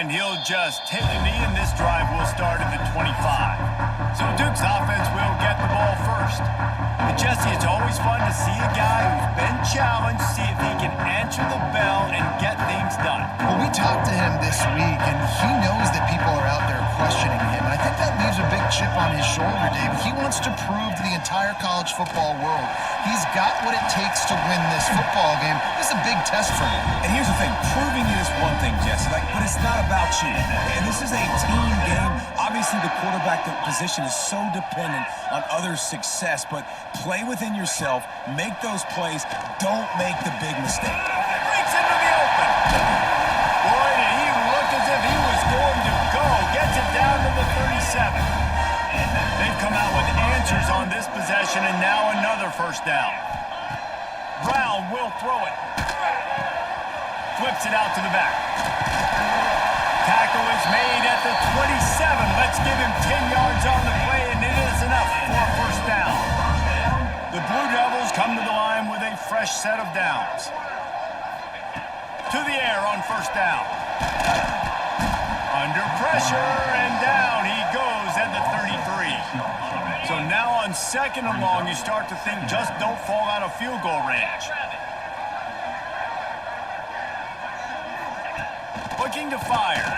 And he'll just take a knee, and this drive will start at the 25. So Duke's offense will get the ball first. But Jesse, it's always fun to see a guy who's been challenged, see if he can answer the bell and get things done. Well, we talked to him this week, and he knows that people are out there questioning him. And I think that leaves a big chip on his shoulder, Dave. He wants to prove to the entire college football world he's got what it takes to win this football game. This is a big test for him. And here's the thing. Proving it is one thing, Jesse, but it's not about you. And this is a team game. Obviously, the quarterback position is so dependent on others' success, but play within yourself, make those plays, don't make the big mistake. Breaks into the open. Boy, did he look as if he was going to go. Gets it down to the 37. They've come out with answers on this possession, and now another first down. Brown will throw it. Flips it out to the back. Tackle is made at the 27. Let's give him 10 yards on the play, and it is enough for a first down. The Blue Devils come to the line with a fresh set of downs. To the air on first down. Under pressure, and down he goes at the 33. So now on second and long, you start to think just don't fall out of field goal range. Looking to fire.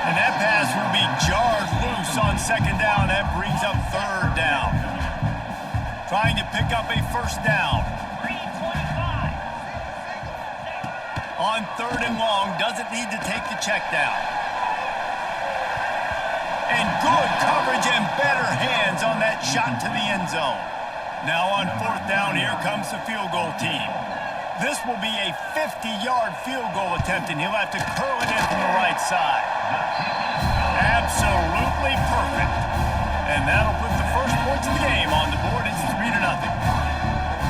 And that pass will be jarred loose on second down. That brings up third down. Trying to pick up a first down. On third and long, doesn't need to take the check down. And good coverage and better hands on that shot to the end zone. Now on fourth down, here comes the field goal team. This will be a 50-yard field goal attempt, and he'll have to curl it in from the right side. Absolutely perfect. And that'll put the first points of the game on the board. It's 3-0.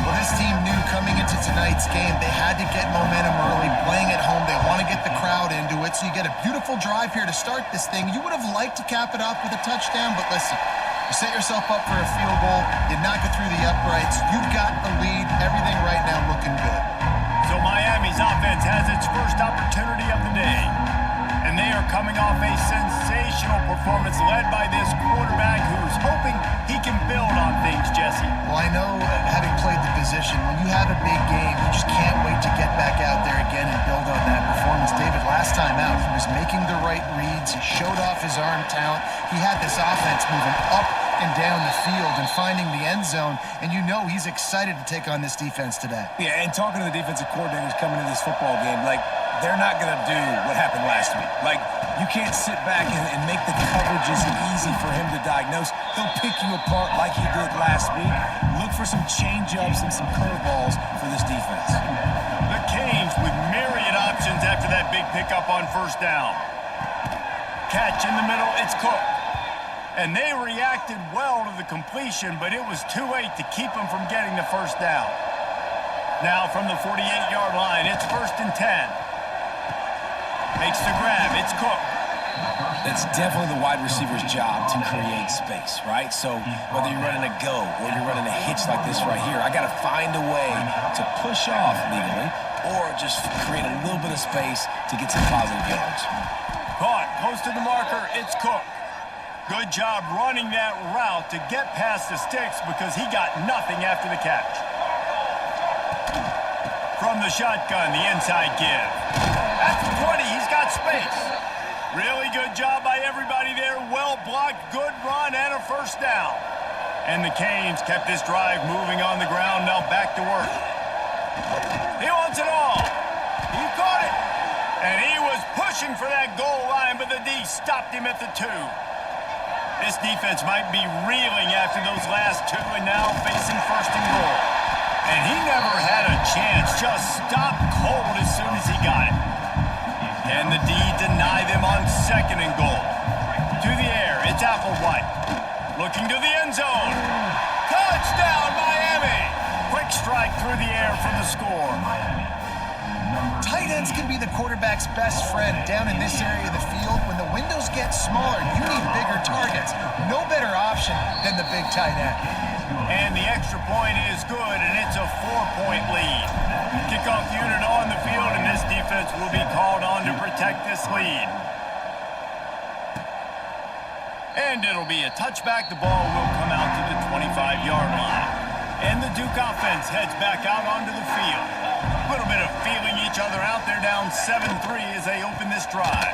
Well, this team knew coming into tonight's game they had to get momentum early, playing at home. They want to get the crowd into it, so you get a beautiful drive here to start this thing. You would have liked to cap it off with a touchdown, but listen, you set yourself up for a field goal, you knock it through the uprights, you've got the lead, everything right now looking good. So Miami's offense has its first opportunity of the day. And they are coming off a sensational performance led by this quarterback who's hoping he can build on things, Jesse. Well, I know, having played the position, when you have a big game, you just can't wait to get back out there again and build on that performance. David, last time out, he was making the right reads. He showed off his arm talent. He had this offense moving up and down the field and finding the end zone, and you know he's excited to take on this defense today. Yeah, and talking to the defensive coordinators coming into this football game, they're not going to do what happened last week. You can't sit back and make the coverages easy for him to diagnose. He'll pick you apart like he did last week. Look for some change-ups and some curveballs for this defense. The Canes with myriad options after that big pickup on first down. Catch in the middle, it's Cook. And they reacted well to the completion, but it was too late to keep them from getting the first down. Now from the 48-yard line, it's 1st and 10. Makes the grab, it's Cook. That's definitely the wide receiver's job to create space, right? So whether you're running a go or you're running a hitch like this right here, I got to find a way to push off legally or just create a little bit of space to get some positive yards. Caught, close to the marker, it's Cook. Good job running that route to get past the sticks because he got nothing after the catch. From the shotgun, the inside give. That's 20, he's got space. Really good job by everybody there. Well blocked, good run, and a first down. And the Canes kept this drive moving on the ground, now back to work. He wants it all. He caught it. And he was pushing for that goal line, but the D stopped him at the 2. This defense might be reeling after those last 2 and now facing 1st and goal. And he never had a chance, just stopped cold as soon as he got it. And the D deny them on 2nd and goal. To the air, it's Applewhite. Looking to the end zone. Touchdown, Miami! Quick strike through the air for the score. Tight ends can be the quarterback's best friend down in this area of the field. When the windows get smaller, you need bigger targets. No better option than the big tight end. And the extra point is good, and it's a 4-point lead. Kickoff unit on the field, and this defense will be called on to protect this lead. And it'll be a touchback. The ball will come out to the 25-yard line. And the Duke offense heads back out onto the field. A little bit of feeling each other out. They're down 7-3 as they open this drive.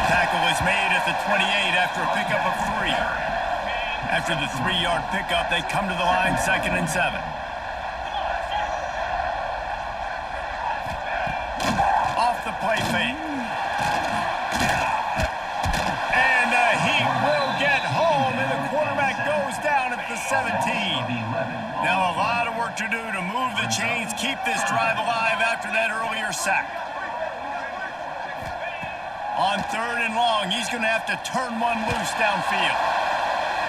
Tackle is made at the 28 after a pickup of 3. After the 3-yard pickup, they come to the line 2nd and 7. Off the play fake. And he will get home, and the quarterback goes down at the 17. Now a lot of work to do to move the chains, keep this drive alive after that earlier sack. On 3rd and long, he's going to have to turn one loose downfield.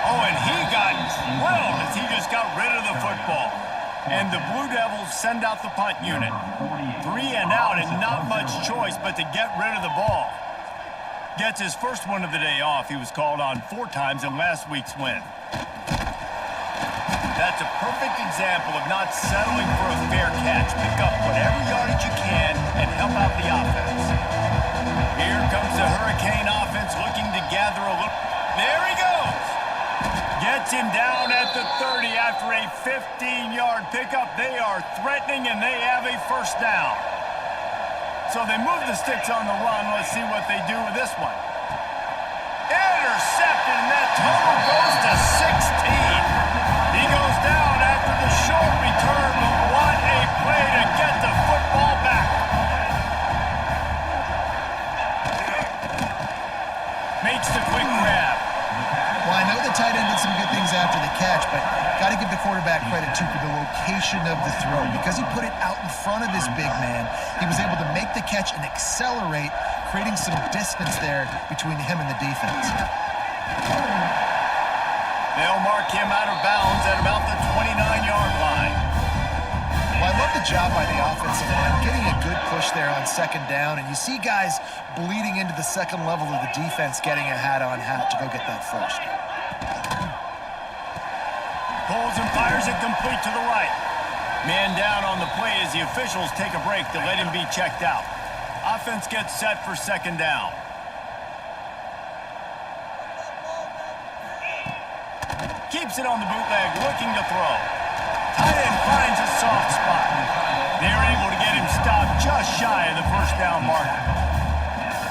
Oh, and he got drilled as he just got rid of the football. And the Blue Devils send out the punt unit. 3 and out, and not much choice but to get rid of the ball. Gets his first one of the day off. He was called on 4 times in last week's win. That's a perfect example of not settling for a fair catch. Pick up whatever yardage you can and help out the offense. Here comes the Hurricane offense looking to gather a little. There he goes. Gets him down at the 30 after a 15-yard pickup. They are threatening, and they have a first down. So they move the sticks on the run. Let's see what they do with this one. Intercepted, and that total goes to 16. He goes down after the short return, but what a play to get the football back. Makes the quick grab. Well, I know the tight end did some good things after the catch, but got to give the quarterback credit, too, for the location of the throw. Because he put it out in front of his big man, he was able to make the catch and accelerate, creating some distance there between him and the defense. They'll mark him out of bounds at about the 29-yard line. Well, I love the job by the offensive line, getting a good push there on 2nd down, and you see guys bleeding into the second level of the defense, getting a hat-on-hat to go get that first. Pulls and fires it complete to the right. Man down on the play as the officials take a break to let him be checked out. Offense gets set for 2nd down. Keeps it on the bootleg, looking to throw. Tight end finds a soft spot. They're able to get him stopped just shy of the first down marker.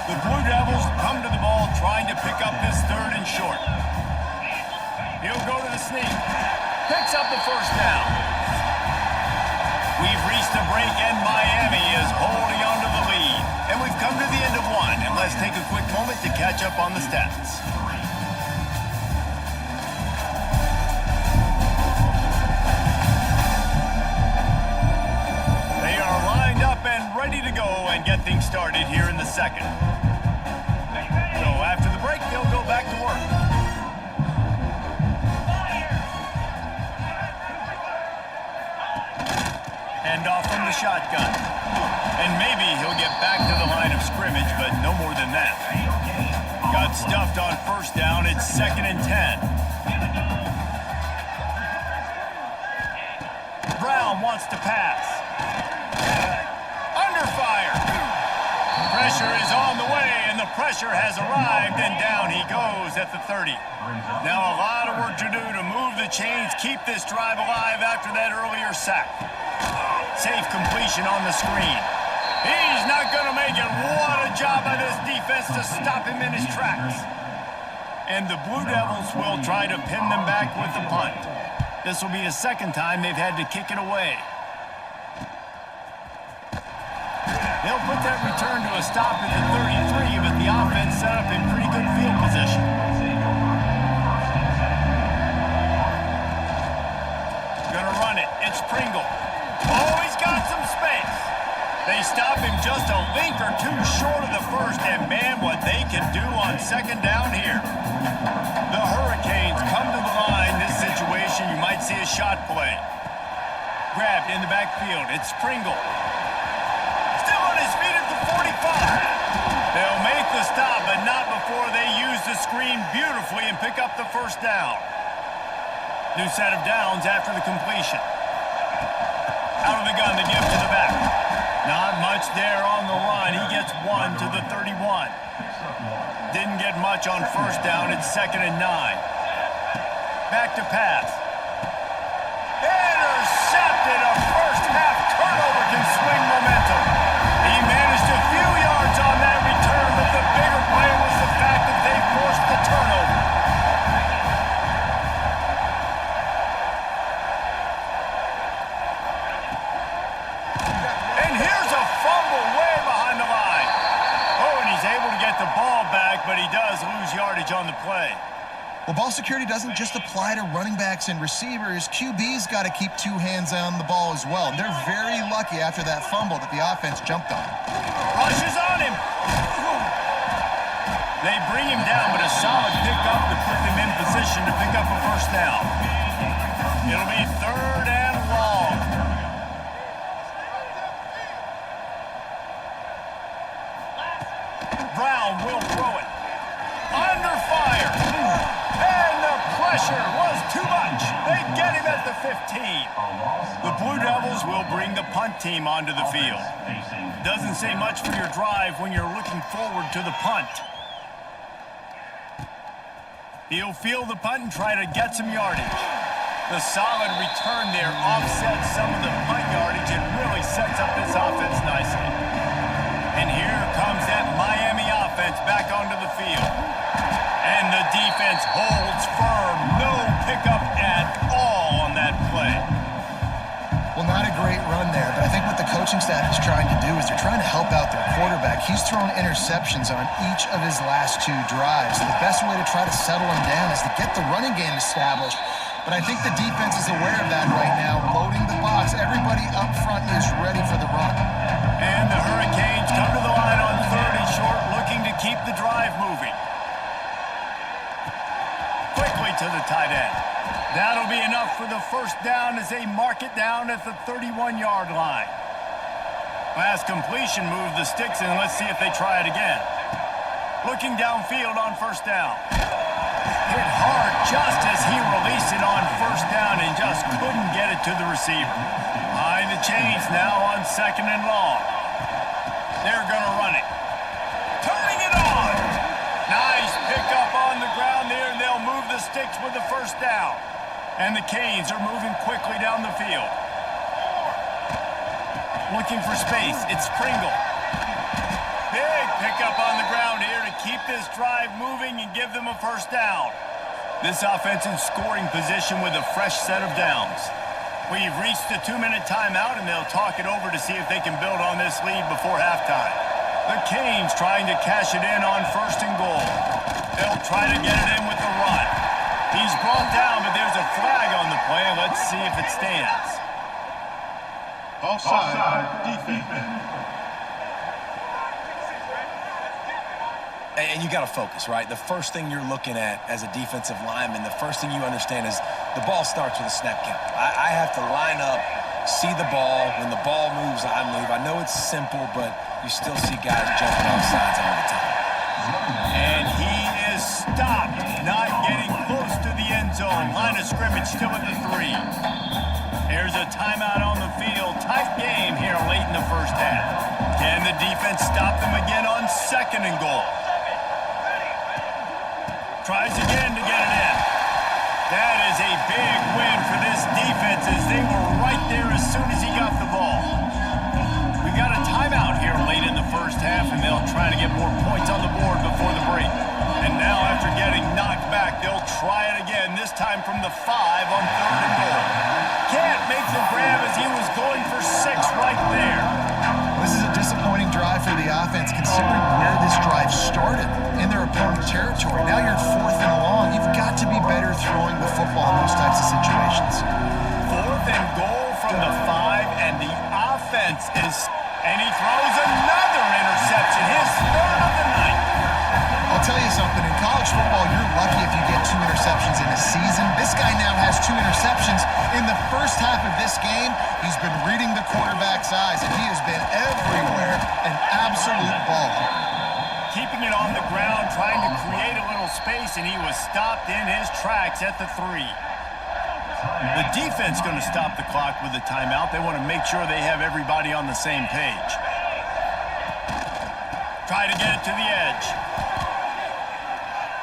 The Blue Devils come to the ball trying to pick up this 3rd and short. He'll go to the sneak. Picks up the first down. We've reached the break, and Miami is holding on to the lead. And we've come to the end of one, and let's take a quick moment to catch up on the stats. They are lined up and ready to go and get things started here in the 2nd. So after the break, they'll go back to work. Off from the shotgun. And maybe he'll get back to the line of scrimmage, but no more than that. Got stuffed on 1st down. It's 2nd and 10. Brown wants to pass. Under fire. Pressure is on the way, and the pressure has arrived, and down he goes at the 30. Now a lot of work to do to move the chains, keep this drive alive after that earlier sack. Safe completion on the screen. He's not going to make it. What a job by this defense to stop him in his tracks. And the Blue Devils will try to pin them back with the punt. This will be the 2nd time they've had to kick it away. They'll put that return to a stop at the 33, but the offense set up in pretty good field position. Gonna run it. It's Pringle. Oh, he's got some space. They stop him just a link or two short of the first, and man, what they can do on 2nd down here. The Hurricanes come to the line. This situation, you might see a shot play. Grabbed in the backfield. It's Pringle. Still on his feet at the 45. They'll make the stop, but not before they use the screen beautifully and pick up the first down. New set of downs after the completion. Out of the gun, the give to the back. Not much there on the run. He gets 1 to the 31. Didn't get much on first down. It's 2nd and 9. Back to pass. Intercepted. A first-half turnover can swing momentum. He managed a few yards on that return, but the bigger play was the fact that they forced the turnover. And here's a fumble way behind the line. Oh, and he's able to get the ball back, but he does lose yardage on the play. Well, ball security doesn't just apply to running backs and receivers. QB's got to keep 2 hands on the ball as well. They're very lucky after that fumble that the offense jumped on. Rushes on him. They bring him down, but a solid pickup to put them in position to pick up a first down. It'll be 3rd and long. Brown will throw it. Under fire. And the pressure was too much. They get him at the 15. The Blue Devils will bring the punt team onto the field. Doesn't say much for your drive when you're looking forward to the punt. He'll field the punt and try to get some yardage. The solid return there offsets some of the punt yardage and really sets up this offense nicely. And here comes that Miami offense back onto the field. And the defense holds firm. No pickup at all on that play. Well, not a great run there, but I think what the coaching staff is trying to do is they're trying to help out their quarterback. He's thrown interceptions on each of his last 2 drives. So the best way to try to settle him down is to get the running game established. But I think the defense is aware of that right now, loading the box. Everybody up front is ready for the run. And the Hurricanes come to the line on 3rd and short, looking to keep the drive moving. Quickly to the tight end. That'll be enough for the first down as they mark it down at the 31-yard line. Last completion moved the sticks in. Let's see if they try it again. Looking downfield on first down. Hit hard just as he released it on first down and just couldn't get it to the receiver. Behind the chains now on 2nd and long. They're going to run it. Turning it on. Nice pickup on the ground there, and they'll move the sticks with the first down. And the Canes are moving quickly down the field. Looking for space. It's Pringle. Big pickup on the ground here to keep this drive moving and give them a first down. This offense in scoring position with a fresh set of downs. We've reached the 2-minute timeout, and they'll talk it over to see if they can build on this lead before halftime. The Canes trying to cash it in on 1st and goal. They'll try to get it in with the run. He's brought down, but there's a flag on the play. Let's see if it stands. Offside, defense. And you got to focus, right? The first thing you're looking at as a defensive lineman, the first thing you understand is the ball starts with a snap count. I have to line up, see the ball. When the ball moves, I move. I know it's simple, but you still see guys jumping off sides all the time. And he is stopped, not getting close to the end zone. Line of scrimmage still at the 3. There's a timeout on the field. Tight game here late in the first half. Can the defense stop them again on 2nd and goal? Tries again to get it in. That is a big win for this defense as they were right there as soon as he got the ball. We got a timeout here late in the first half, and they'll try to get more points on the board before the break. And now after getting knocked back, they'll try it again, this time from the 5 on 3rd and goal. Can't make the grab as he was going for 6 right there. This is a disappointing drive for the offense considering where this drive started in their opponent's territory. Now you're 4th and long. You've got to be better throwing the football in those types of situations. 4th and goal from the 5, and the offense is, and he throws another interception, his 3rd of the night. I'll tell you something, in college football, you're lucky if you get 2 interceptions in a season. This guy now has 2 interceptions. In the first half of this game, he's been reading the quarterback's eyes, and he has been everywhere, an absolute baller. Keeping it on the ground, trying to create a little space, and he was stopped in his tracks at the 3. The defense going to stop the clock with a timeout. They want to make sure they have everybody on the same page. Try to get it to the edge.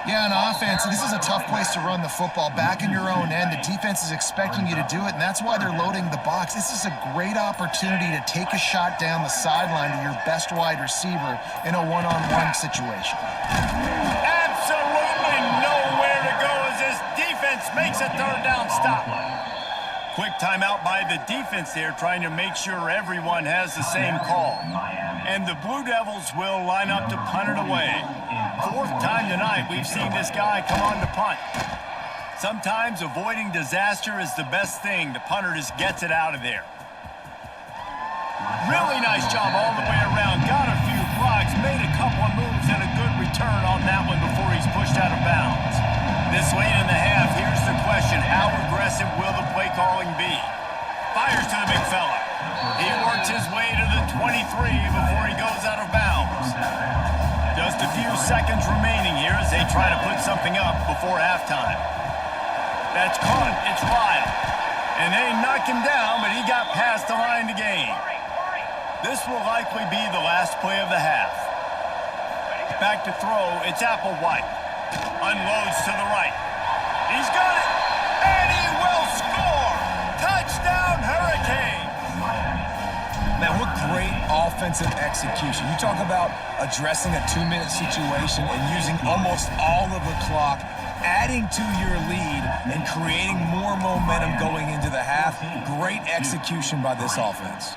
Yeah, on offense, this is a tough place to run the football. Back in your own end, the defense is expecting you to do it, and that's why they're loading the box. This is a great opportunity to take a shot down the sideline to your best wide receiver in a one-on-one situation. Absolutely nowhere to go as this defense makes a third down stop. Quick timeout by the defense there, trying to make sure everyone has the same call. And the Blue Devils will line up to punt it away. Fourth time tonight we've seen this guy come on to punt. Sometimes avoiding disaster is the best thing. The punter just gets it out of there. Really nice job all the way around. Got a few blocks, made a couple of moves, and a good return on that one before he's pushed out of bounds. This late in the half, here's the question. How aggressive will the play calling be? Fires to the big fella. He works his way to the 23 before he goes out of bounds. Just a few seconds remaining here as they try to put something up before halftime. That's caught. It's Lyle. And they knock him down, but he got past the line to gain. This will likely be the last play of the half. Back to throw. It's Applewhite. Unloads to the right. He's got it. And he will score. Touchdown, Hurricanes. Man, what great offensive execution. You talk about addressing a 2-minute situation and using almost all of the clock, adding to your lead and creating more momentum going into the half. Great execution by this offense.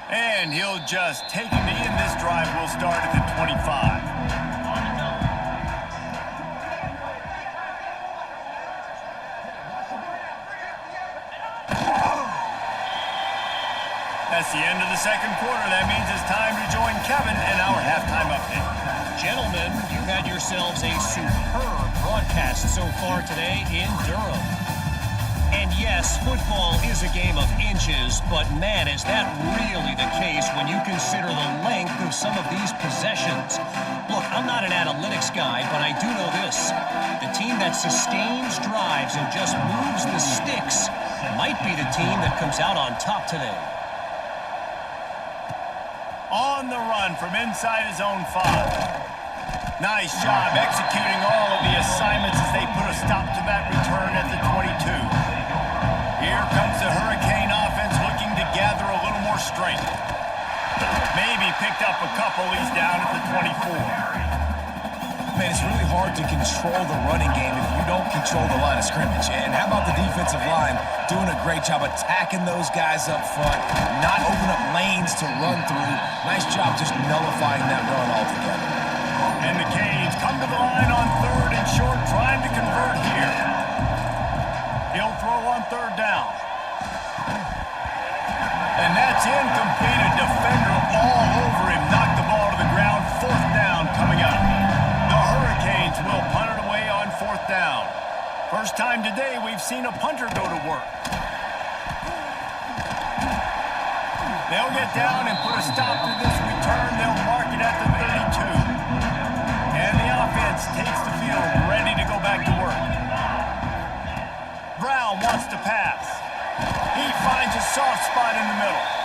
And he'll just take a knee, and this drive will start at the 25. That's the end of the second quarter. That means it's time to join Kevin in our halftime update. Gentlemen, you've had yourselves a superb broadcast so far today in Durham. And yes, football is a game of inches, but man, is that really the case when you consider the length of some of these possessions. Look, I'm not an analytics guy, but I do know this. The team that sustains drives and just moves the sticks might be the team that comes out on top today. On the run from inside his own 5. Nice job executing all of the assignments as they put a stop to that return at the 22. Here comes the Hurricane offense looking to gather a little more strength. Maybe picked up a couple. He's down at the 24. Man, it's really hard to control the running game if you don't control the line of scrimmage. And how about the defensive line doing a great job attacking those guys up front, not opening up lanes to run through. Nice job just nullifying that run altogether. And the Canes come to the line on third and short, trying to convert here. He'll throw on third down. And that's incomplete. A defender all over him. Knocked the ball to the ground. Fourth down coming up. The Hurricanes will punt it away on fourth down. First time today we've seen a punter go to work. They'll get down and put a stop to this return. They'll mark it at the 32. And the offense takes the field, ready to go back to work. Brown wants to pass. He finds a soft spot in the middle.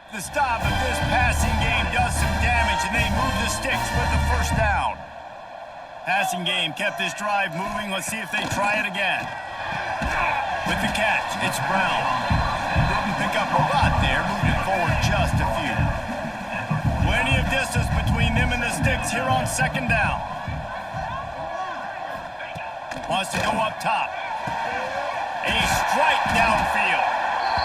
The stop of this passing game does some damage, and they move the sticks with the first down. Passing game kept this drive moving. Let's see if they try it again. With the catch, it's Brown. Didn't pick up a lot there, moved it forward just a few. Plenty of distance between them and the sticks here on second down. Wants to go up top. A strike downfield.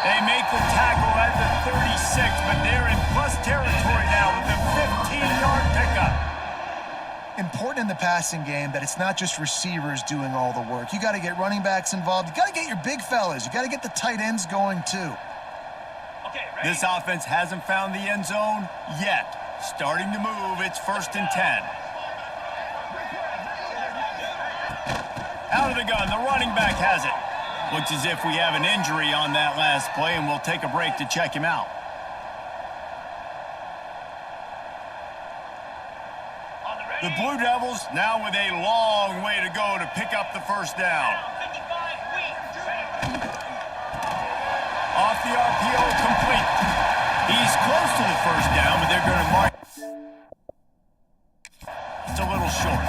They make the tackle at the 36, but they're in plus territory now with a 15-yard pickup. Important in the passing game that it's not just receivers doing all the work. You got to get running backs involved. You got to get your big fellas. You got to get the tight ends going too. This offense hasn't found the end zone yet. Starting to move, it's 1st and 10. Out of the gun, the running back has it. Looks as if we have an injury on that last play, and we'll take a break to check him out. The Blue Devils now with a long way to go to pick up the first down. Off the RPO, complete. He's close to the first down, but they're going to mark. It's a little short.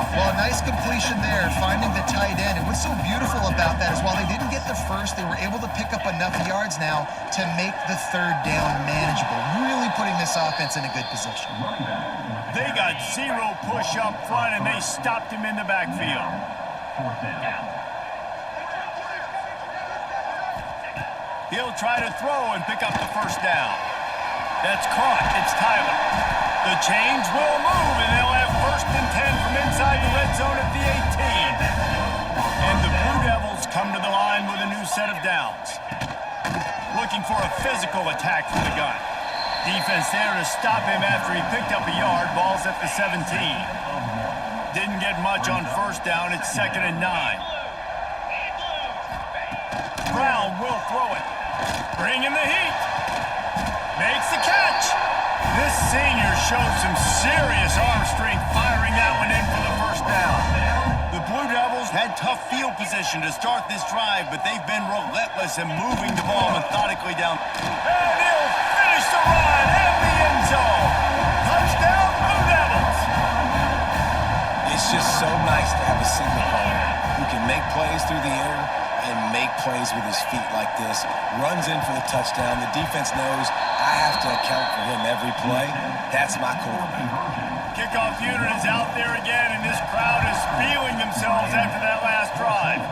Well, a nice completion there, finding the tight end. And what's so beautiful about that is while they didn't get the first, they were able to pick up enough yards now to make the third down manageable. Really putting this offense in a good position. They got zero push up front, and they stopped him in the backfield. He'll try to throw and pick up the first down. That's caught. It's Tyler. The chains will move, and they'll have 1st and 10 from inside the red zone at the 18. And the Blue Devils come to the line with a new set of downs. Looking for a physical attack from the gun. Defense there to stop him after he picked up a yard. Ball's at the 17. Didn't get much on first down. It's 2nd and 9. Brown will throw it. Bringing the heat. Makes the catch. This senior showed some serious arm strength firing that one in for the first down. The Blue Devils had tough field position to start this drive, but they've been relentless in moving the ball methodically down. And he'll finish the run in the end zone. Touchdown, Blue Devils. It's just so nice to have a single player who can make plays through the air and make plays with his feet like this. Runs in for the touchdown. The defense knows I have to account for him every play. That's my quarterback. Kickoff unit is out there again, and this crowd is feeling themselves after that last drive.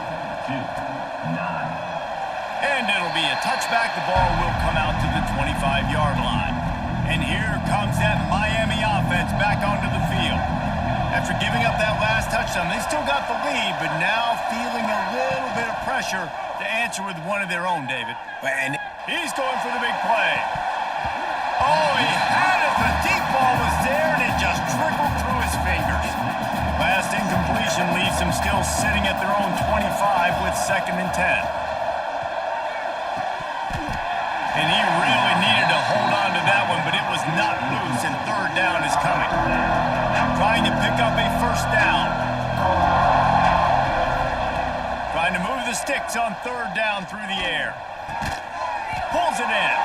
And it'll be a touchback. The ball will come out to the 25-yard line. And here comes that Miami offense back onto the field. After giving up that last touchdown, they still got the lead, but now feeling a little bit of pressure to answer with one of their own, David. And he's going for the big play. Oh, he had it. The deep ball was there, and it just trickled through his fingers. Last incompletion leaves them still sitting at their own 25 with 2nd and 10. And he really needed to hold on to that one, but it was not loose, and third down is coming. Trying to pick up a first down. Trying to move the sticks on third down through the air. Pulls it in.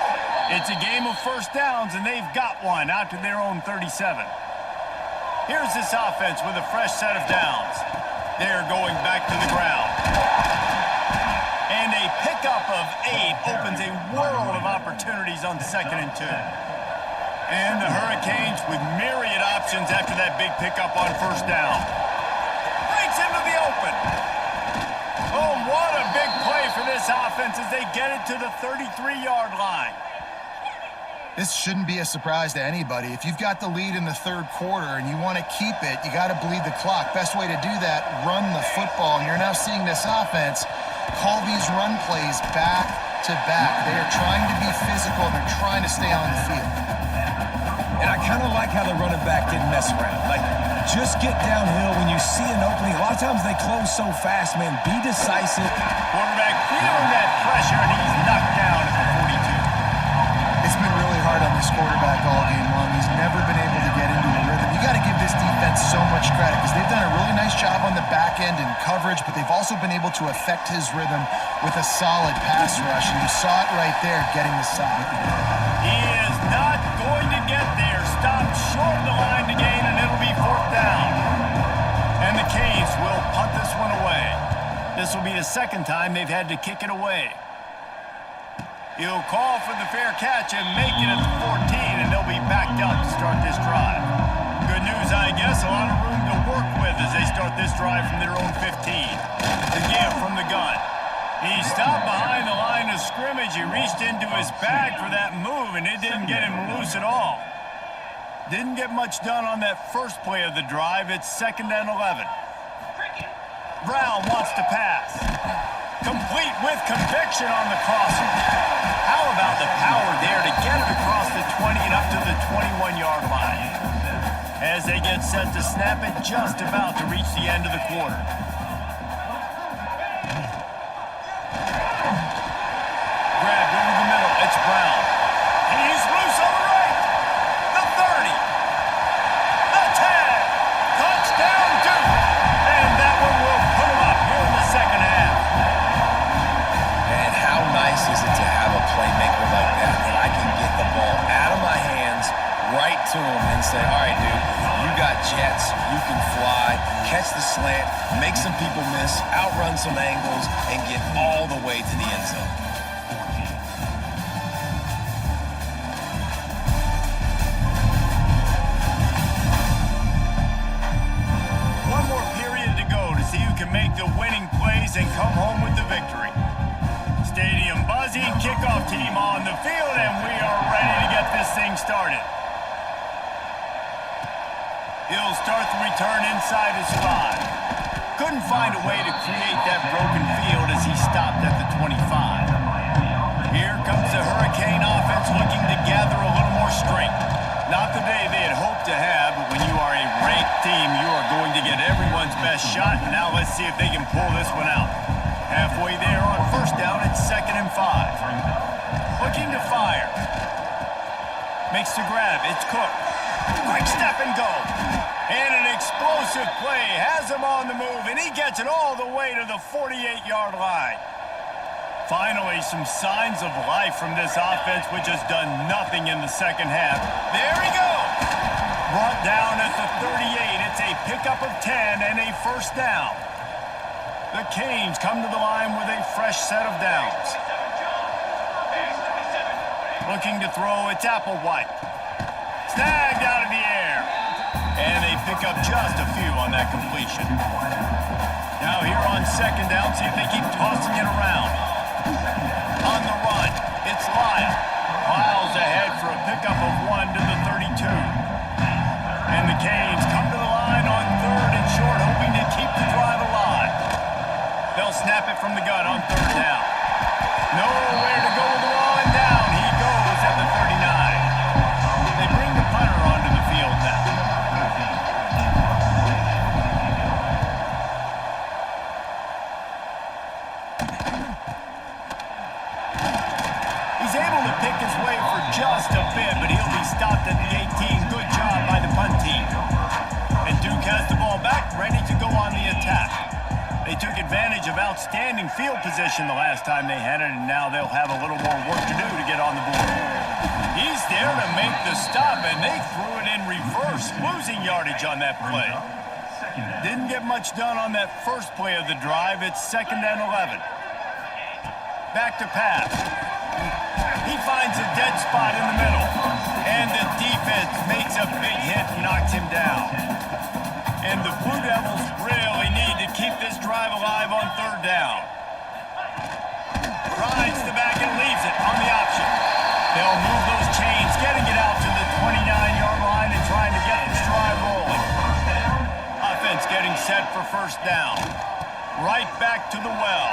It's a game of first downs, and they've got one out to their own 37. Here's this offense with a fresh set of downs. They're going back to the ground. And a pickup of 8 opens a world of opportunities on 2nd and 2. And the Hurricanes with myriad options after that big pickup on first down. Breaks into the open. Oh, what a big play for this offense as they get it to the 33-yard line. This shouldn't be a surprise to anybody. If you've got the lead in the third quarter and you want to keep it, you got to bleed the clock. Best way to do that, run the football. And you're now seeing this offense call these run plays back to back. They are trying to be physical. They're trying to stay on the field. And I kind of like how the running back didn't mess around. Like, just get downhill when you see an opening. A lot of times they close so fast, man. Be decisive. Quarterback feeling that pressure, and he's knocked down at the 42. It's been really hard on this quarterback all game long. He's never been able to get into a rhythm. You got to give this defense so much credit because they've done a really nice nice job on the back end in coverage, but they've also been able to affect his rhythm with a solid pass rush, and you saw it right there getting the sack. He is not going to get there. Stopped short of the line to gain, and it'll be 4th down. And the Canes will punt this one away. This will be the second time they've had to kick it away. He'll call for the fair catch and make it at the 14, and they'll be backed up to start this drive. Good news, I guess. A lot of room to work with as they start this drive from their own 15. The give from the gun. He stopped behind the line of scrimmage. He reached into his bag for that move, and it didn't get him loose at all. Didn't get much done on that first play of the drive. It's 2nd and 11. Brown wants to pass. Complete with conviction on the crossing. How about the power there to get it across the 20 and up to the 21-yard line? As they get set to snap it, just about to reach the end of the quarter. Grabbed over the middle. It's Brown. He's loose on the right. The 30. The 10. Touchdown, Duke. And that one will put him up here in the second half. And how nice is it to have a playmaker like that I can get the ball out of my hands, right to him, and say, all right, dude, you got jets, you can fly, catch the slant, make some people miss, outrun some angles, and get all the way to the end zone. One more period to go to see who can make the winning plays and come home with the victory. Stadium buzzing, kickoff team on the field, and we are ready to get this thing started. He'll start the return inside his 5. Couldn't find a way to create that broken field as he stopped at the 25. Here comes the Hurricane offense looking to gather a little more strength. Not the day they had hoped to have, but when you are a ranked team, you are going to get everyone's best shot. Now let's see if they can pull this one out. Halfway there on 1st down, it's 2nd and 5. Looking to fire. Makes the grab. It's Cook. Quick step and go. And an explosive play has him on the move, and he gets it all the way to the 48-yard line. Finally, some signs of life from this offense, which has done nothing in the second half. There he goes. Brought down at the 38. It's a pickup of 10 and a 1st down. The Canes come to the line with a fresh set of downs. Looking to throw, it's Applewhite. Snagged out of the air. And they pick up just a few on that completion. Now here on 2nd down, see if they keep tossing it around. On the run, it's Lyle. Lyle's ahead for a pickup of 1 to the 32. And the Canes come to the line on 3rd and short, hoping to keep the drive alive. They'll snap it from the gun on 3rd down. Nowhere to go with the ball, and down he goes at the 39. They bring the punter onto the field now. He's able to pick his way for just a bit, but he'll be stopped at the 18. Good job by the punt team. And Duke has the ball back, ready to go on the attack. They took advantage of outstanding field position the last time they had it, and now they'll have a little more work to do to get on the board. He's there to make the stop, and they threw it in reverse, losing yardage on that play. Didn't get much done on that first play of the drive. It's 2nd and 11. Back to pass. He finds a dead spot in the middle, and the defense makes a big hit and knocks him down. And the Blue Devils really need to keep this drive alive on 3rd down. Rides the back and leaves it on the option. They'll move those chains, getting it out to the 29-yard line and trying to get this drive rolling. Offense getting set for 1st down. Right back to the well.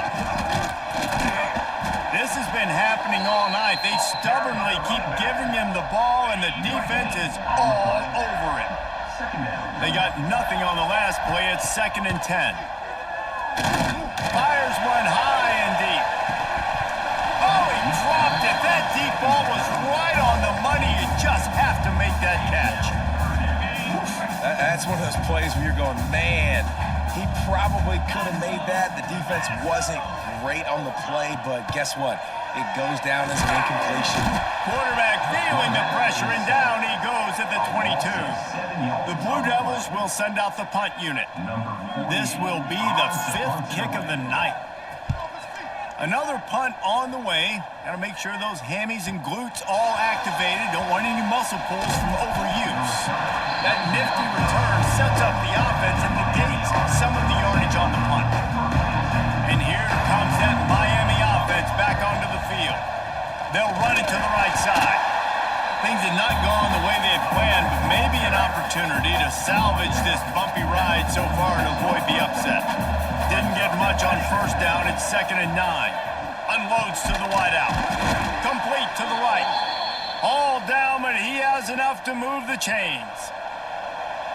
This has been happening all night. They stubbornly keep giving him the ball, and the defense is all over it. They got nothing on the last play. It's 2nd and 10. Fires one high and deep. Oh, he dropped it. That deep ball was right on the money. You just have to make that catch. That's one of those plays where you're going, man, He probably could have made that. The defense wasn't great on the play, but guess what? It goes down as an incompletion. Quarterback feeling the pressure, and down he goes at the 22. The Blue Devils will send out the punt unit. This will be the 5th kick of the night. Another punt on the way. Got to make sure those hammies and glutes all activated. Don't want any muscle pulls from overuse. That nifty return sets up the offense and negates some of the yardage on the punt. And here comes that Miami offense back onto the field. They'll run it to the right side. Things had not gone the way they had planned, but maybe an opportunity to salvage this bumpy ride so far and avoid the upset. Didn't get much on first down. It's 2nd and 9. Unloads to the wideout. Complete to the right. All down, but he has enough to move the chains.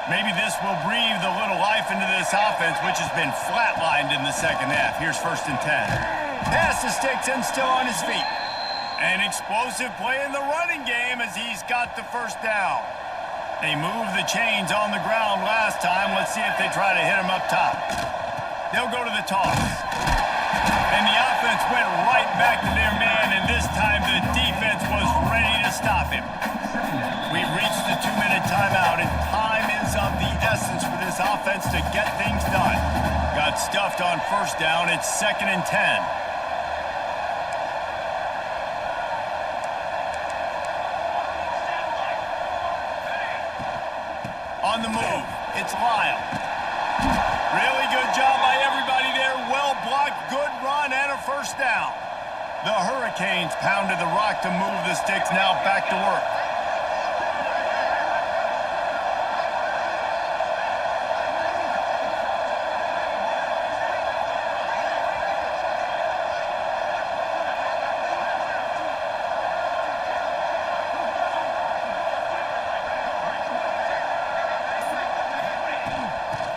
Maybe this will breathe a little life into this offense, which has been flatlined in the second half. Here's 1st and 10. Pass to Sticks and still on his feet. An explosive play in the running game as he's got the first down. They moved the chains on the ground last time. Let's see if they try to hit him up top. They'll go to the toss. And the offense went right back to their man, and this time the defense was ready to stop him. We've reached the 2-minute timeout, and time is of the essence for this offense to get things done. Got stuffed on first down. It's 2nd and 10. On the move, it's Lyle. Really good job by everybody there. Well blocked, good run, and a first down. The Hurricanes pounded the rock to move the Sticks, now back to work.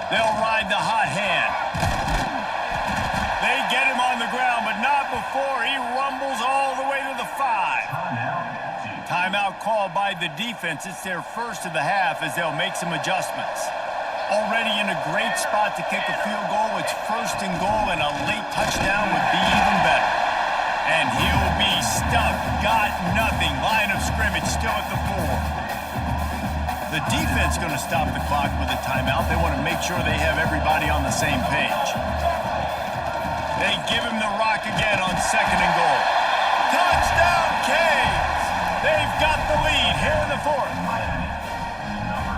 They'll ride the hot hand. They get him on the ground, but not before he rumbles all the way to the 5. Timeout called by the defense. It's their first of the half as they'll make some adjustments. Already in a great spot to kick a field goal. It's 1st and goal, and a late touchdown would be even better. And he'll be stuffed. Got nothing. Line of scrimmage still at the 4. The defense going to stop the clock with a timeout. They want to make sure they have everybody on the same page. They give him the rock again on 2nd and goal. Touchdown, Canes! They've got the lead here in the 4th.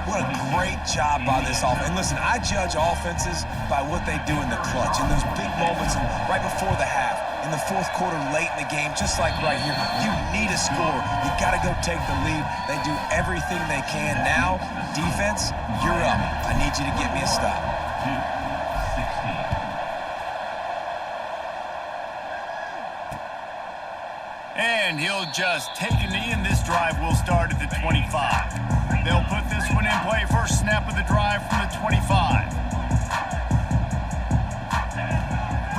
What a great job by this offense. And listen, I judge offenses by what they do in the clutch, in those big moments and right before the half, in the 4th quarter, late in the game, just like right here. You need a score. You got to go take the lead. They do everything they can. Now, defense, you're up. I need you to get me a stop. And he'll just take a knee, and this drive will start at the 25. They'll put this one in play. First snap of the drive from the 25.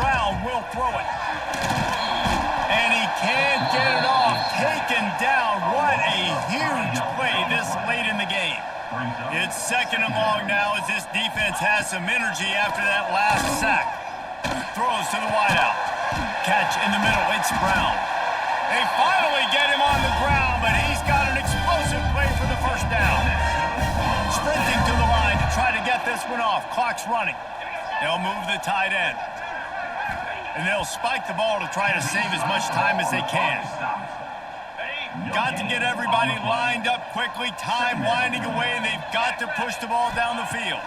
Brown will throw it. And he can't get it off. Taken down. What a huge play this late in the game. It's 2nd and long now as this defense has some energy after that last sack. Throws to the wideout. Catch in the middle. It's Brown. They finally get him on the ground, but he's got an explosive play for the first down. Sprinting to the line to try to get this one off. Clock's running. They'll move the tight end. And they'll spike the ball to try to save as much time as they can. Got to get everybody lined up quickly. Time winding away, and they've got to push the ball down the field.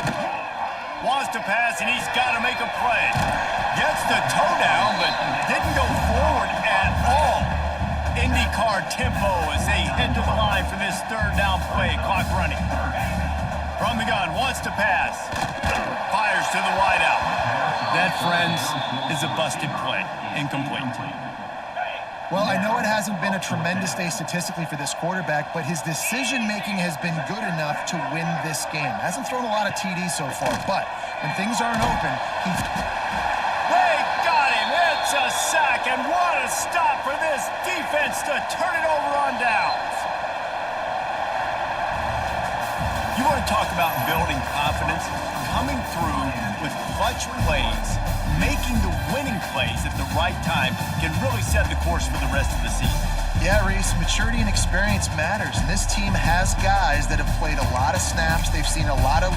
Wants to pass, and he's got to make a play. Gets the toe down, but didn't go forward at all. IndyCar tempo as they head to the line for this 3rd down play. Clock running. From the gun, wants to pass. Fires to the wideout. That, friends, is a busted play. Incomplete. Well, I know it hasn't been a tremendous day statistically for this quarterback, but his decision-making has been good enough to win this game. Hasn't thrown a lot of TDs so far, but when things aren't open, he's... They got him. It's a sack, and what a stop for this defense to turn it over on downs. You want to talk about building confidence? confidence, coming through with clutch plays, making the winning plays at the right time can really set the course for the rest of the season. Yeah, Reese, maturity and experience matters, and this team has guys that have played a lot of snaps. They've seen a lot of